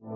पुनः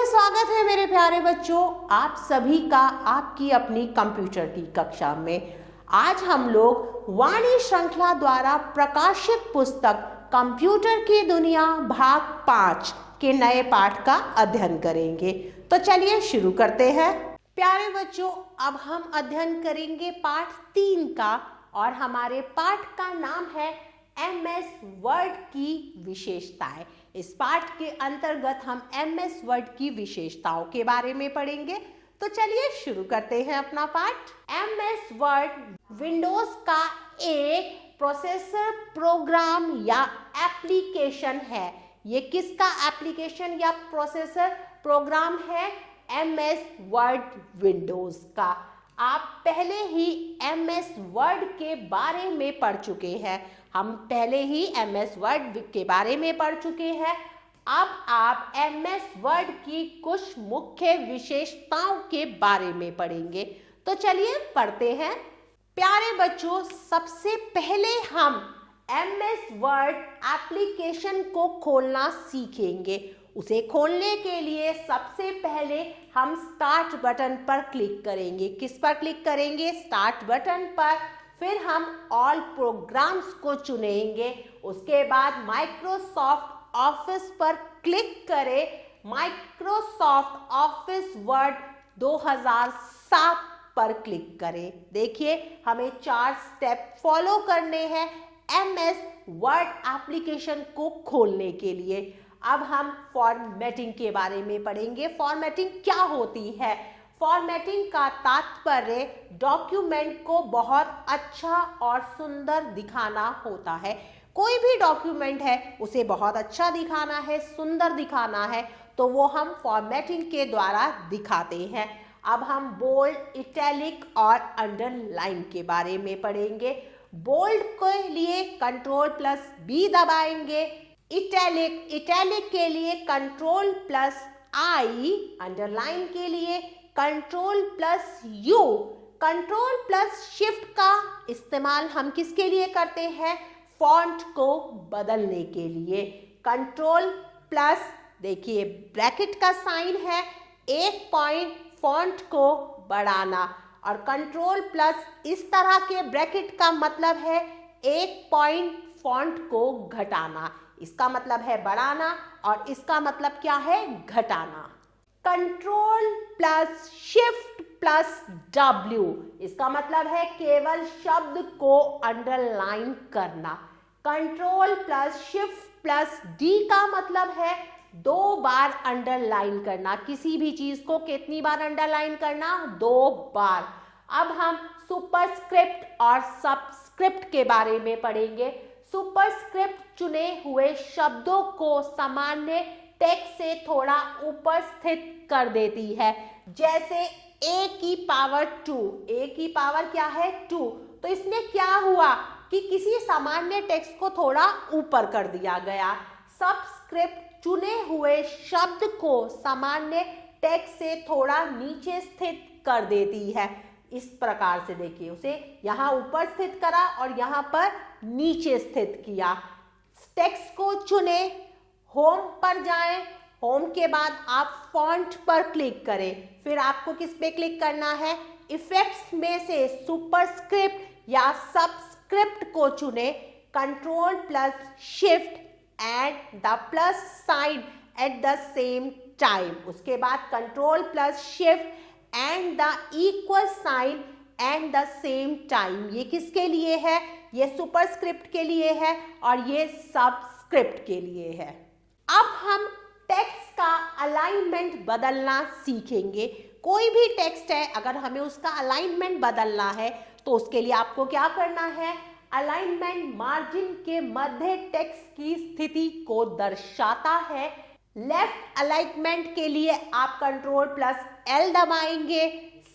स्वागत है मेरे प्यारे बच्चों, आप सभी का आपकी अपनी कंप्यूटर की कक्षा में। आज हम लोग वाणी श्रृंखला द्वारा प्रकाशित पुस्तक कंप्यूटर की दुनिया भाग 5 के नए पाठ का अध्ययन करेंगे। तो चलिए शुरू करते हैं। प्यारे बच्चों, अब हम अध्ययन करेंगे पाठ 3 का और हमारे पाठ का नाम है MS वर्ड की विशेषताएं। इस पाठ के अंतर्गत हम MS वर्ड की विशेषताओं के बारे में पढ़ेंगे। तो चलिए शुरू करते हैं अपना पाठ। MS वर्ड विंडोज का एक प्रोसेसर प्रोग्राम या एप्लीकेशन है। ये किसका एप्लीकेशन या प्रोसेसर प्रोग्राम है? MS वर्ड विंडोज का। आप पहले ही MS वर्ड के बारे में पढ़ चुके हैं। हम पहले ही MS वर्ड के बारे में पढ़ चुके हैं। अब आप MS वर्ड की कुछ मुख्य विशेषताओं के बारे में पढ़ेंगे। तो चलिए पढ़ते हैं। प्यारे बच्चों, सबसे पहले हम MS वर्ड एप्लीकेशन को खोलना सीखेंगे। उसे खोलने के लिए सबसे पहले हम स्टार्ट बटन पर क्लिक करेंगे। किस पर क्लिक करेंगे? स्टार्ट बटन पर। फिर हम ऑल प्रोग्राम्स को चुनेंगे। उसके बाद माइक्रोसॉफ्ट ऑफिस पर क्लिक करें। माइक्रोसॉफ्ट ऑफिस वर्ड 2007 पर क्लिक करें। देखिए, हमें 4 स्टेप फॉलो करने हैं MS वर्ड एप्लीकेशन को खोलने के लिए। अब हम फॉर्मेटिंग के बारे में पढ़ेंगे। फॉर्मेटिंग क्या होती है? फॉर्मेटिंग का तात्पर्य डॉक्यूमेंट को बहुत अच्छा और सुंदर दिखाना होता है। कोई भी डॉक्यूमेंट है उसे बहुत अच्छा दिखाना है, सुंदर दिखाना है, तो वो हम फॉर्मेटिंग के द्वारा दिखाते हैं। अब हम बोल्ड, इटैलिक और अंडरलाइन के बारे में पढ़ेंगे। बोल्ड के लिए Ctrl+B दबाएंगे। इटैलिक के लिए Ctrl+I, अंडरलाइन के लिए Ctrl+U। Ctrl+Shift का इस्तेमाल हम किसके लिए करते हैं? फॉन्ट को बदलने के लिए। Ctrl+, देखिए ब्रैकेट का साइन है, 1 पॉइंट फॉन्ट को बढ़ाना, और Ctrl+ इस तरह के ब्रैकेट का मतलब है 1 पॉइंट फॉन्ट को घटाना। इसका मतलब है बढ़ाना और इसका मतलब क्या है? घटाना। Ctrl+Shift+W, इसका मतलब है केवल शब्द को अंडरलाइन करना। Ctrl+Shift+D का मतलब है 2 बार अंडरलाइन करना। किसी भी चीज को कितनी बार अंडरलाइन करना? 2 बार। अब हम सुपरस्क्रिप्ट और सबस्क्रिप्ट के बारे में पढ़ेंगे। सुपरस्क्रिप्ट चुने हुए शब्दों को सामान्य टेक्स्ट से थोड़ा ऊपर स्थित कर देती है। जैसे A की पावर 2, A की पावर क्या है? 2। तो इसमें क्या हुआ कि किसी सामान्य टेक्स्ट को थोड़ा ऊपर कर दिया गया। सबस्क्रिप्ट चुने हुए शब्द को सामान्य टेक्स्ट से थोड़ा नीचे स्थित कर देती है। इस प्रकार से देखिए, उसे यहाँ ऊपर स्थित करा और यहाँ पर नीचे स्थित किया। टेक्स्ट को चुने, होम पर जाएं, होम के बाद आप फॉन्ट पर क्लिक करें। फिर आपको किस पे क्लिक करना है? इफेक्ट्स में से सुपरस्क्रिप्ट या सबस्क्रिप्ट को चुने। Ctrl+Shift and the plus sign at the same time. उसके बाद Ctrl+Shift and the equal sign and the same time. ये किसके लिए है? ये सुपरस्क्रिप्ट के लिए है और ये सबस्क्रिप्ट के लिए है। अब हम टेक्स्ट का अलाइनमेंट बदलना सीखेंगे। कोई भी टेक्स्ट है, अगर हमें उसका अलाइनमेंट बदलना है तो उसके लिए आपको क्या करना है? अलाइनमेंट मार्जिन के मध्य टेक्स्ट की स्थिति को दर्शाता है। लेफ्ट अलाइनमेंट के लिए आप Ctrl+L दबाएंगे।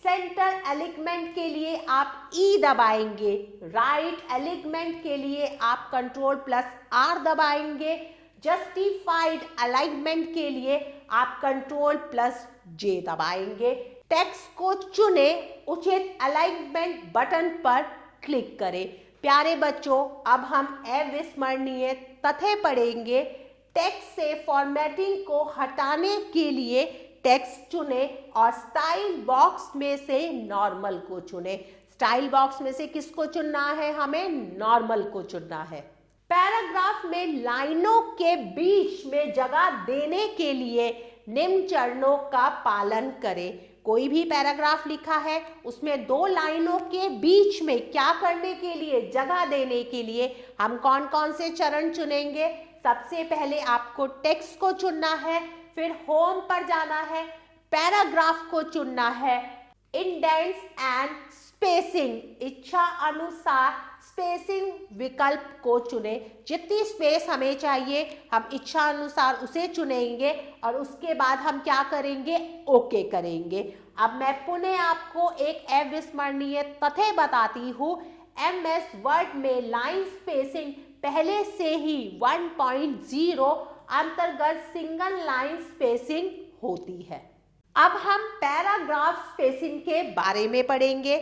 सेंटर अलाइनमेंट के लिए आप E दबाएंगे। राइट अलाइनमेंट के लिए आप Ctrl+R दबाएंगे। जस्टिफाइड अलाइनमेंट के लिए आप Ctrl+J दबाएंगे। टेक्स्ट को चुने, उचित अलाइनमेंट बटन पर क्लिक करें। प्यारे बच्चों, अब हम अविस्मरणीय तथ्य पढ़ेंगे। टेक्स्ट से फॉर्मेटिंग को हटाने के लिए टेक्स्ट चुने और स्टाइल बॉक्स में से नॉर्मल को चुने। स्टाइल बॉक्स में से किसको चुनना है? हमें नॉर्मल को चुनना है। पैराग्राफ में लाइनों के बीच में जगह देने के लिए निम्न चरणों का पालन करें। कोई भी पैराग्राफ लिखा है, उसमें दो लाइनों के बीच में क्या करने के लिए? जगह देने के लिए हम कौन कौन से चरण चुनेंगे? सबसे पहले आपको टेक्स्ट को चुनना है, फिर होम पर जाना है, पैराग्राफ को चुनना है, इंडेंट्स एंड स्पेसिंग, इच्छा अनुसार स्पेसिंग विकल्प को चुने। जितनी स्पेस हमें चाहिए हम इच्छा अनुसार उसे चुनेंगे और उसके बाद हम क्या करेंगे? ओके करेंगे। अब मैं पुनः आपको एक अविस्मरणीय तथ्य बताती हूँ। MS वर्ड में लाइन स्पेसिंग पहले से ही 1.0 अंतर्गत सिंगल लाइन स्पेसिंग होती है। अब हम पैराग्राफ स्पेसिंग के बारे में पढ़ेंगे।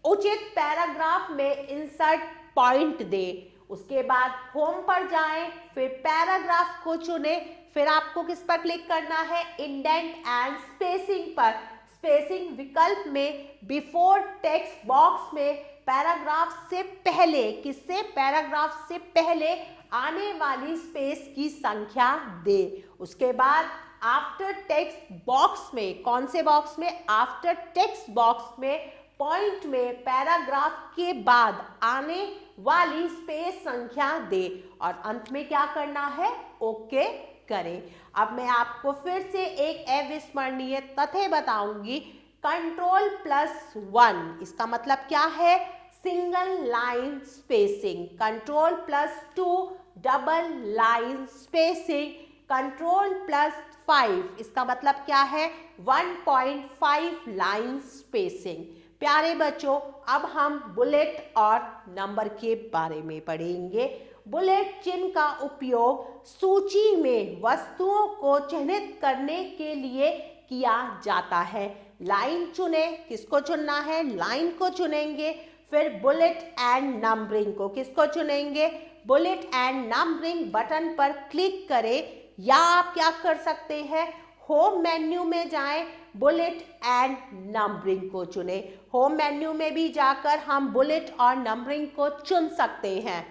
उचित पैराग्राफ में इंसर्ट पॉइंट दे, उसके बाद होम पर जाएं, फिर पैराग्राफ को चुने, फिर आपको किस पर क्लिक करना है? इंडेंट एंड स्पेसिंग पर। स्पेसिंग विकल्प में बिफोर टेक्स्ट बॉक्स में पैराग्राफ से पहले, किससे? पैराग्राफ से पहले आने वाली स्पेस की संख्या दे। उसके बाद आफ्टर टेक्स्ट बॉक्स में, कौन से बॉक्स में? आफ्टर टेक्स्ट बॉक्स में पॉइंट में पैराग्राफ के बाद आने वाली स्पेस संख्या दे और अंत में क्या करना है? ओके करें। अब मैं आपको फिर से एक अविस्मरणीय तथ्य बताऊंगी। Ctrl+1 इसका मतलब क्या है? Single line spacing. Ctrl+2 double line spacing. Ctrl+5 इसका मतलब क्या है? 1.5 लाइन स्पेसिंग। प्यारे बच्चों, अब हम बुलेट और नंबर के बारे में पढ़ेंगे। बुलेट चिन्ह का उपयोग सूची में वस्तुओं को चिन्हित करने के लिए किया जाता है। लाइन चुने, किसको चुनना है? लाइन को चुनेंगे। फिर बुलेट एंड नंबरिंग को, किसको चुनेंगे? बुलेट एंड नंबरिंग बटन पर क्लिक करें, या आप क्या कर सकते हैं? होम मेन्यू में जाएं, बुलेट एंड नंबरिंग को चुने। होम मेन्यू में भी जाकर हम बुलेट और नंबरिंग को चुन सकते हैं।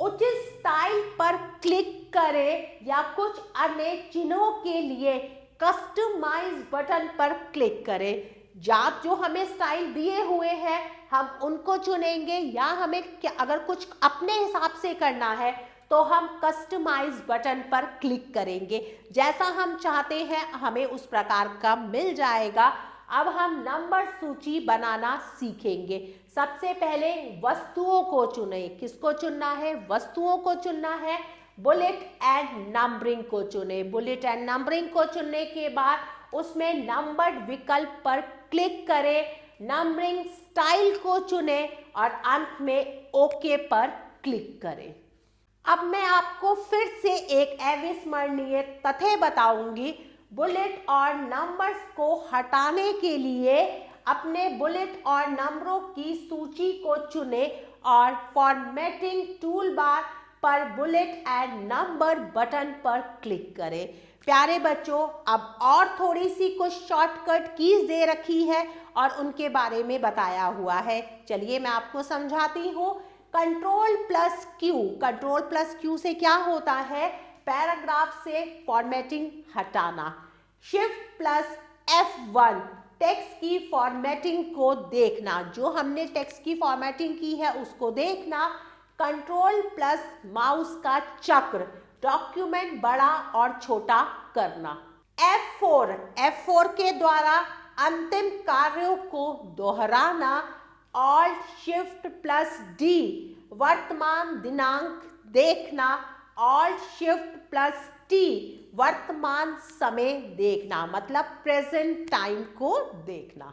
उचित स्टाइल पर क्लिक करें या कुछ अन्य चिन्हों के लिए कस्टमाइज बटन पर क्लिक करें। जहाँ जो हमें स्टाइल दिए हुए हैं हम उनको चुनेंगे, या हमें अगर कुछ अपने हिसाब से करना है तो हम कस्टमाइज बटन पर क्लिक करेंगे। जैसा हम चाहते हैं हमें उस प्रकार का मिल जाएगा। अब हम नंबर सूची बनाना सीखेंगे। सबसे पहले वस्तुओं को चुने। किसको चुनना है? वस्तुओं को चुनना है। बुलेट एंड नंबरिंग को चुने। बुलेट एंड नंबरिंग को चुनने के बाद उसमें नंबर्ड विकल्प पर क्लिक करें, नंबरिंग स्टाइल को चुने और अंत में ओके पर क्लिक करें। अब मैं आपको फिर से एक अविस्मरणीय तथ्य बताऊंगी। बुलेट और नंबर्स को हटाने के लिए अपने बुलेट और नंबरों की सूची को चुने और फॉर्मेटिंग टूल बार पर बुलेट एंड नंबर बटन पर क्लिक करें। प्यारे बच्चों, अब और थोड़ी सी कुछ शॉर्टकट कीज दे रखी है और उनके बारे में बताया हुआ है। चलिए मैं आपको समझाती हूँ। Ctrl+Q, Ctrl+Q से क्या होता है? पैराग्राफ से फॉर्मेटिंग हटाना। Shift+F1 टेक्स्ट की फॉर्मेटिंग को देखना, जो हमने टेक्स्ट की फॉर्मेटिंग की है उसको देखना। Ctrl+ माउस का चक्र डॉक्यूमेंट बड़ा और छोटा करना। F4 के द्वारा अंतिम कार्यों को दोहराना। Alt+Shift+D वर्तमान दिनांक देखना। Alt+Shift+T वर्तमान समय देखना, मतलब प्रेजेंट टाइम को देखना।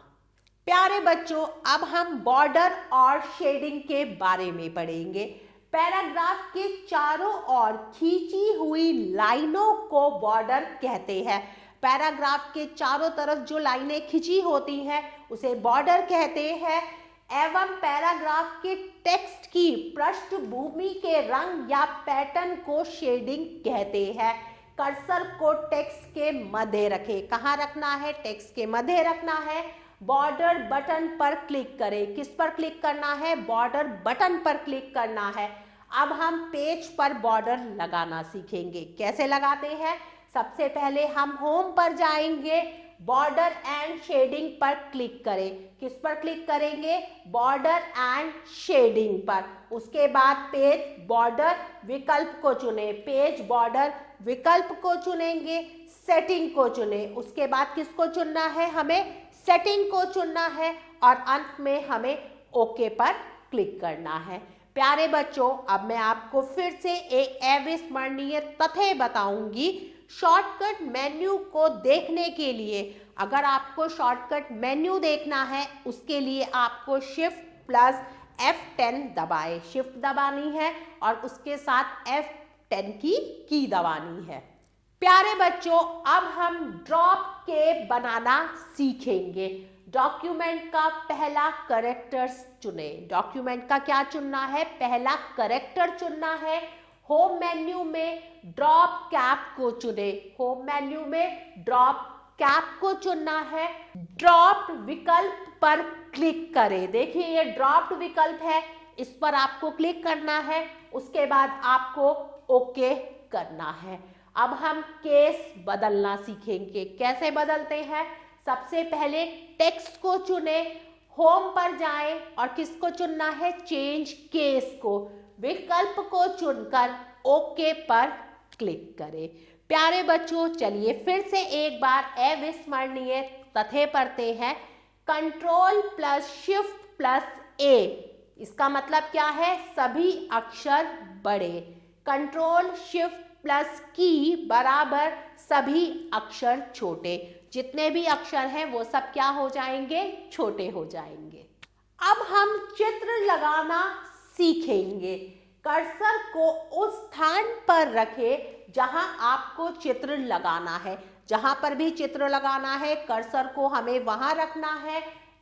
प्यारे बच्चों, अब हम बॉर्डर और शेडिंग के बारे में पढ़ेंगे। पैराग्राफ के चारों ओर खींची हुई लाइनों को बॉर्डर कहते हैं। पैराग्राफ के चारों तरफ जो लाइनें खींची होती हैं उसे बॉर्डर कहते हैं। एवं पैराग्राफ के टेक्स्ट की पृष्ठभूमि के रंग या पैटर्न को शेडिंग कहते हैं। कर्सर को टेक्स्ट के मध्य रखें। कहाँ रखना है? टेक्स्ट के मध्य रखना है। बॉर्डर बटन पर क्लिक करें। किस पर क्लिक करना है? बॉर्डर बटन पर क्लिक करना है। अब हम पेज पर बॉर्डर लगाना सीखेंगे। कैसे लगाते हैं? सबसे पहले हम होम पर जाएंगे, बॉर्डर एंड शेडिंग पर क्लिक करें। किस पर क्लिक करेंगे? बॉर्डर एंड शेडिंग पर। उसके बाद पेज बॉर्डर विकल्प को चुने। पेज बॉर्डर विकल्प को चुनेंगे, सेटिंग को चुने। उसके बाद किसको चुनना है? हमें सेटिंग को चुनना है और अंत में हमें ओके पर क्लिक करना है। प्यारे बच्चों, अब मैं आपको फिर से एक अविस्मरणीय तथ्य बताऊंगी। शॉर्टकट मेन्यू को देखने के लिए, अगर आपको शॉर्टकट मेन्यू देखना है, उसके लिए आपको शिफ्ट प्लस F10 दबाएं। शिफ्ट दबानी है और उसके साथ F10 की दबानी है। प्यारे बच्चों, अब हम ड्रॉप के बनाना सीखेंगे। डॉक्यूमेंट का पहला कैरेक्टर्स चुने। डॉक्यूमेंट का क्या चुनना है? पहला कैरेक्टर चुनना है। होम मेन्यू में ड्रॉप कैप को चुने। होम मेन्यू में ड्रॉप कैप को चुनना है। ड्रॉप्ड विकल्प पर क्लिक करें। देखिए ये ड्रॉप्ड विकल्प है, इस पर आपको क्लिक करना है। उसके बाद आपको ओके करना है। अब हम केस बदलना सीखेंगे। कैसे बदलते हैं? सबसे पहले टेक्स्ट को चुने, होम पर जाएं और किसको चुनना है? चेंज केस को। विकल्प को चुनकर ओके पर क्लिक करें। प्यारे बच्चों, चलिए फिर से एक बार अविस्मरणीय तथ्य पढ़ते हैं। कंट्रोल प्लस शिफ्ट प्लस ए, इसका मतलब क्या है? सभी अक्षर बड़े। कंट्रोल शिफ्ट प्लस की बराबर सभी अक्षर छोटे। जितने भी अक्षर हैं वो सब क्या हो जाएंगे? छोटे हो जाएंगे। अब हम चित्र लगाना सीखेंगे। कर्सर को उस स्थान पर रखें जहां आपको चित्र लगाना है। जहां पर भी चित्र लगाना है, कर्सर को हमें वहां रखना है।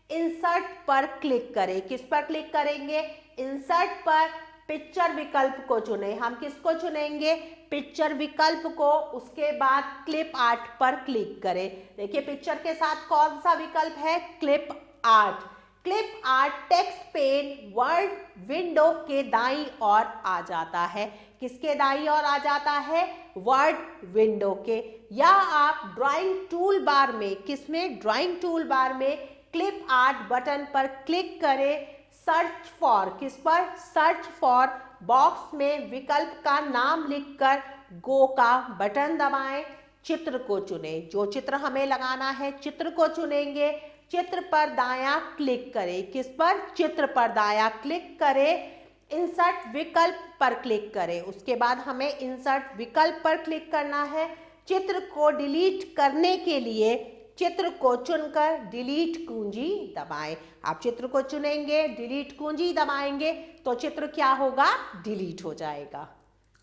इंसर्ट पर क्लिक करें। किस पर क्लिक करेंगे? इंसर्ट पर पिक्चर विकल्प को चुने। हम किसको चुनेंगे? पिक्चर विकल्प को। उसके बाद क्लिप आर्ट पर क्लिक करें। देखिए पिक्चर के साथ कौन सा विकल्प है? Clip art. Clip art text pen word window के दाईं ओर आ जाता है। किसके दाईं ओर आ जाता है? वर्ड विंडो के। या आप ड्राइंग टूल बार में, किसमें? ड्राइंग टूल बार में क्लिप आर्ट बटन पर क्लिक करें। सर्च फॉर, किस पर? सर्च फॉर बॉक्स में विकल्प का नाम लिखकर गो का बटन दबाएं। चित्र को चुने। जो चित्र हमें लगाना है चित्र को चुनेंगे। चित्र पर दायां क्लिक करें। किस पर? चित्र पर दायां क्लिक करें। इंसर्ट विकल्प पर क्लिक करें। उसके बाद हमें इंसर्ट विकल्प पर क्लिक करना है। चित्र को डिलीट करने के लिए चित्र को चुनकर डिलीट कुंजी दबाएं। आप चित्र को चुनेंगे, डिलीट कुंजी दबाएंगे तो चित्र क्या होगा? डिलीट हो जाएगा।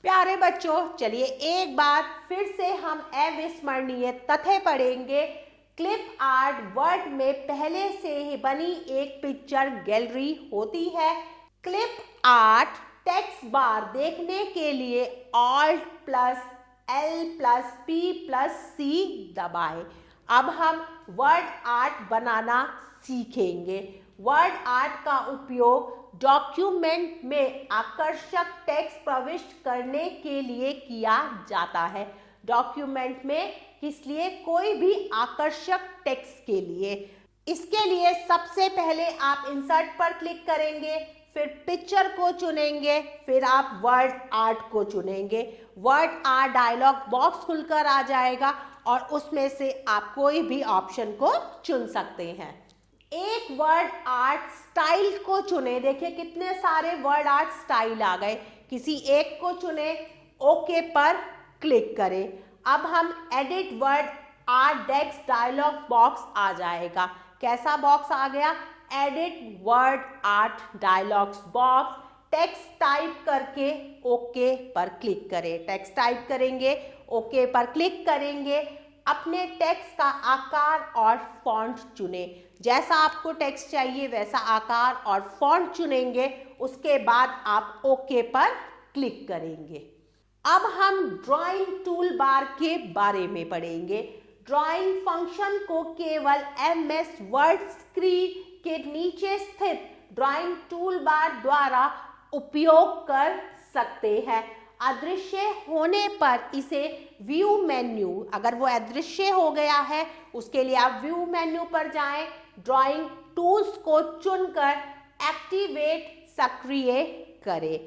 प्यारे बच्चों, चलिए एक बार फिर से हम अविस्मरणीय तथ्य पढ़ेंगे। क्लिप आर्ट वर्ड में पहले से ही बनी एक पिक्चर गैलरी होती है। क्लिप आर्ट टेक्स्ट बार देखने के लिए Alt plus L plus P plus C दबाएं। अब हम वर्ड आर्ट बनाना सीखेंगे। वर्ड आर्ट का उपयोग डॉक्यूमेंट में आकर्षक टेक्स्ट प्रविष्ट करने के लिए किया जाता है। डॉक्यूमेंट में किस लिए? कोई भी आकर्षक टेक्स्ट के लिए। इसके लिए सबसे पहले आप इंसर्ट पर क्लिक करेंगे, फिर पिक्चर को चुनेंगे, फिर आप वर्ड आर्ट को चुनेंगे। वर्ड आर्ट डायलॉग बॉक्स खुलकर आ जाएगा और उसमें से आप कोई भी ऑप्शन को चुन सकते हैं। एक वर्ड आर्ट स्टाइल को चुने। देखिए कितने सारे वर्ड आर्ट स्टाइल आ गए। किसी एक को चुने, ओके पर क्लिक करें। अब हम edit word art text dialog box आ जाएगा। कैसा बॉक्स आ गया? Edit word art dialogs box. Text type करके ओके पर क्लिक करें। टेक्स्ट टाइप करेंगे, ओके पर क्लिक करेंगे। अपने टेक्स्ट का आकार और फॉन्ट चुनें। जैसा आपको टेक्स्ट चाहिए वैसा आकार और फॉन्ट चुनेंगे, उसके बाद आप ओके पर क्लिक करेंगे। अब हम ड्राइंग टूल बार के बारे में पढ़ेंगे। ड्राइंग फंक्शन को केवल MS वर्ड स्क्रीन के नीचे स्थित ड्राइंग टूल बार द्वारा उपयोग कर सकते हैं। अदृश्य होने पर इसे व्यू मेन्यू, अगर वो अदृश्य हो गया है उसके लिए आप व्यू मेन्यू पर जाएं, ड्राइंग टूल्स को चुनकर एक्टिवेट सक्रिय करें।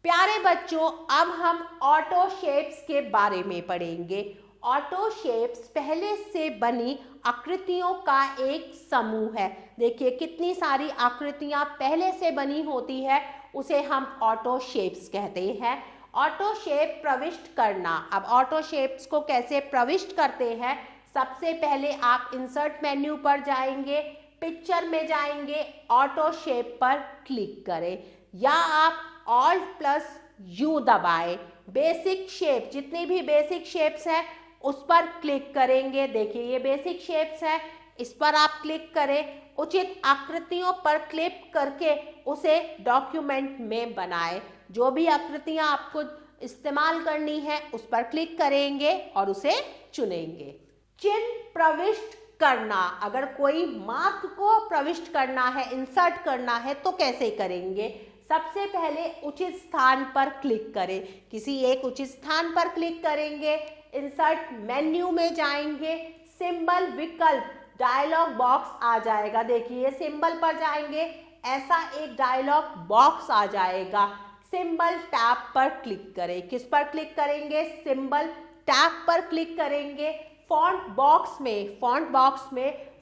प्यारे बच्चों, अब हम ऑटो शेप्स के बारे में पढ़ेंगे। ऑटो शेप्स पहले से बनी आकृतियों का एक समूह है। देखिए कितनी सारी आकृतियां पहले से बनी होती है, उसे हम ऑटो शेप्स कहते हैं। ऑटो शेप प्रविष्ट करना। अब ऑटो शेप्स को कैसे प्रविष्ट करते हैं? सबसे पहले आप इंसर्ट मेन्यू पर जाएंगे, पिक्चर में जाएंगे, ऑटो शेप पर क्लिक करें या आप Alt+U दबाएं। बेसिक शेप, जितनी भी बेसिक शेप्स हैं उस पर क्लिक करेंगे। देखिए ये बेसिक शेप्स है, इस पर आप क्लिक करें। उचित आकृतियों पर क्लिक करके उसे डॉक्यूमेंट में बनाएं। जो भी आकृतियां आपको इस्तेमाल करनी है उस पर क्लिक करेंगे और उसे चुनेंगे। चिन्ह प्रविष्ट करना। अगर कोई मार्क को प्रविष्ट करना है, इंसर्ट करना है तो कैसे करेंगे? सबसे पहले उचित स्थान पर क्लिक करें। किसी एक उचित स्थान पर क्लिक करेंगे, इंसर्ट मेन्यू में जाएंगे, सिंबल विकल्प डायलॉग बॉक्स आ जाएगा। देखिए सिंबल पर जाएंगे, ऐसा एक डायलॉग बॉक्स आ जाएगा। सिंबल टैब पर क्लिक करें। किस पर क्लिक करेंगे? सिंबल टैब पर क्लिक करेंगे। फॉन्ट बॉक्स में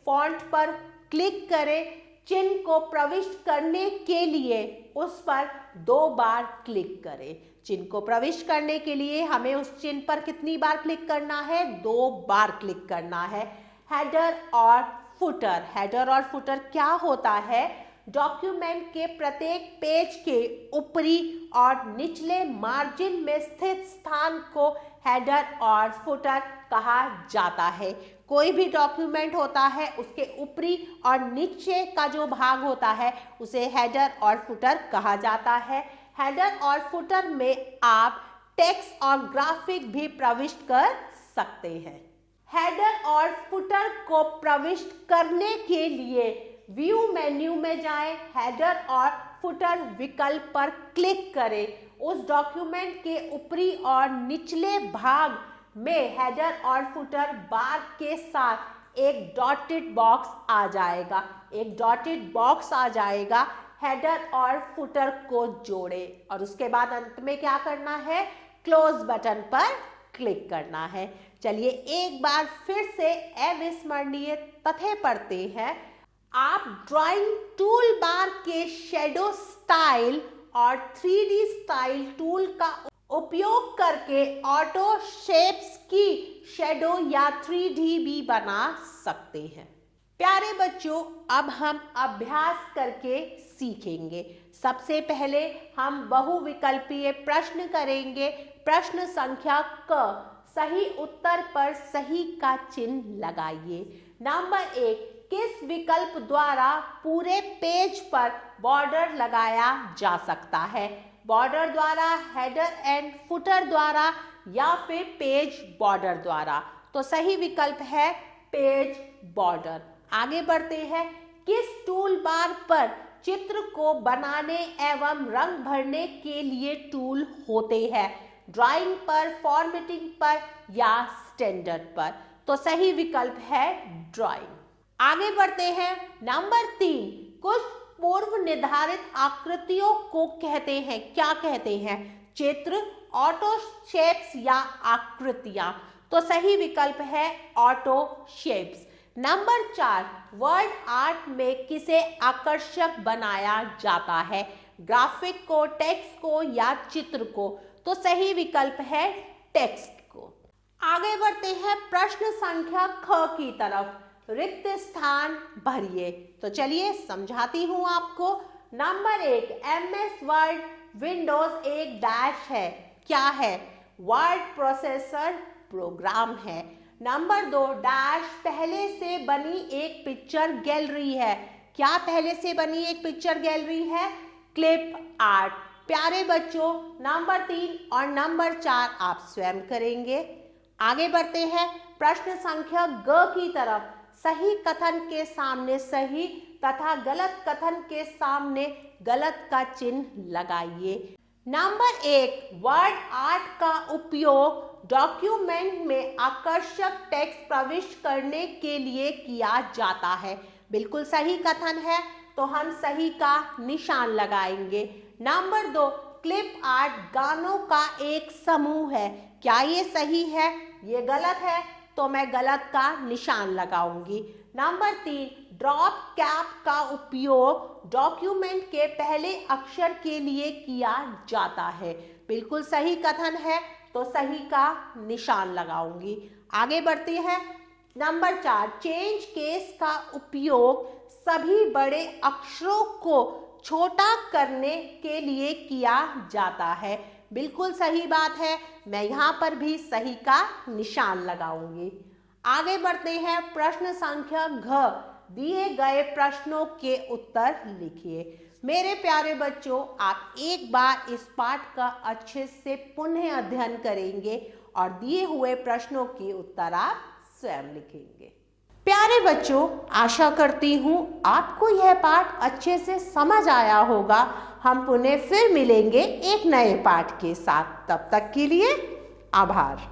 फॉन्ट पर क्लिक करें। चिन्ह को प्रविष्ट करने के लिए उस पर 2 बार क्लिक करें। चिन्ह को प्रविष्ट करने के लिए हमें उस चिन्ह पर कितनी बार क्लिक करना है? 2 बार क्लिक करना है। हेडर और फुटर। हेडर और फुटर क्या होता है? डॉक्यूमेंट के प्रत्येक पेज के ऊपरी और निचले मार्जिन में स्थित स्थान को हेडर और फुटर कहा जाता है। कोई भी डॉक्यूमेंट होता है उसके ऊपरी और नीचे का जो भाग होता है उसे हेडर और फुटर कहा जाता है। हेडर और फुटर में आप टेक्स्ट और ग्राफिक भी प्रविष्ट कर सकते हैं। हेडर और फुटर को प्रविष्ट करने के लिए व्यू मेन्यू में जाएं, हेडर और फुटर विकल्प पर क्लिक करें। उस डॉक्यूमेंट के ऊपरी और निचले भाग में हेडर और फुटर बार के साथ एक डॉटेड बॉक्स आ जाएगा। एक डॉटेड बॉक्स आ जाएगा। हेडर और फुटर को जोड़ें और उसके बाद अंत में क्या करना है? क्लोज बटन पर क्लिक करना है। चलिए एक बार फिर से अविस्मरणीय तथ्य पढ़ते हैं। आप ड्राइंग टूल बार के शेडो स्टाइल और 3D स्टाइल टूल का उपयोग करके ऑटो शेप्स की शेडो या 3D भी बना सकते हैं। प्यारे बच्चों, अब हम अभ्यास करके सीखेंगे। सबसे पहले हम बहुविकल्पीय प्रश्न करेंगे। प्रश्न संख्या क, सही उत्तर पर सही का चिन्ह लगाइए। नंबर 1, किस विकल्प द्वारा पूरे पेज पर बॉर्डर लगाया जा सकता है? बॉर्डर द्वारा, हेडर एंड फुटर द्वारा या फिर पेज बॉर्डर द्वारा? तो सही विकल्प है पेज बॉर्डर। आगे बढ़ते हैं। किस टूल बार पर चित्र को बनाने एवं रंग भरने के लिए टूल होते हैं? ड्राइंग पर, फॉर्मेटिंग पर या स्टैंडर्ड पर? तो सही विकल्प है ड्राइंग। आगे बढ़ते हैं। नंबर 3, कुछ पूर्व निर्धारित आकृतियों को कहते हैं, क्या कहते हैं? चित्र, ऑटो शेप्स या आकृतियां? तो सही विकल्प है auto shapes. Number 4, word art में किसे आकर्षक बनाया जाता है? ग्राफिक को, टेक्स्ट को या चित्र को? तो सही विकल्प है टेक्स्ट को। आगे बढ़ते हैं प्रश्न संख्या ख की तरफ। रिक्त स्थान भरिए। तो चलिए समझाती हूं आपको। नंबर 1, MS वर्ड विंडोज एक डैश है। क्या है? वर्ड प्रोसेसर प्रोग्राम है। नंबर 2, डैश पहले से बनी एक पिक्चर गैलरी है। क्या पहले से बनी एक पिक्चर गैलरी है? Clip art. प्यारे बच्चों, नंबर 3 और नंबर 4 आप स्वयं करेंगे। आगे बढ़ते हैं प्रश्न संख्या ग की तरफ। सही कथन के सामने सही तथा गलत कथन के सामने गलत का चिन्ह लगाइए। नंबर 1, वर्ड आर्ट का उपयोग डॉक्यूमेंट में आकर्षक टेक्स्ट प्रविष्ट करने के लिए किया जाता है। बिल्कुल सही कथन है, तो हम सही का निशान लगाएंगे। नंबर 2, क्लिप आर्ट गानों का एक समूह है। क्या ये सही है? ये गलत है, तो मैं गलत का निशान लगाऊंगी। नंबर 3, ड्रॉप कैप का उपयोग डॉक्यूमेंट के पहले अक्षर के लिए किया जाता है। बिल्कुल सही कथन है, तो सही का निशान लगाऊंगी। आगे बढ़ते हैं। नंबर 4, चेंज केस का उपयोग सभी बड़े अक्षरों को छोटा करने के लिए किया जाता है। बिल्कुल सही बात है, मैं यहाँ पर भी सही का निशान लगाऊंगी। आगे बढ़ते हैं प्रश्न संख्या घ। दिए गए प्रश्नों के उत्तर लिखिए। मेरे प्यारे बच्चों, आप एक बार इस पाठ का अच्छे से पुनः अध्ययन करेंगे और दिए हुए प्रश्नों के उत्तर आप स्वयं लिखेंगे। प्यारे बच्चों, आशा करती हूँ आपको यह पाठ अच्छे से समझ आया होगा। हम पुनः फिर मिलेंगे एक नए पाठ के साथ। तब तक के लिए आभार।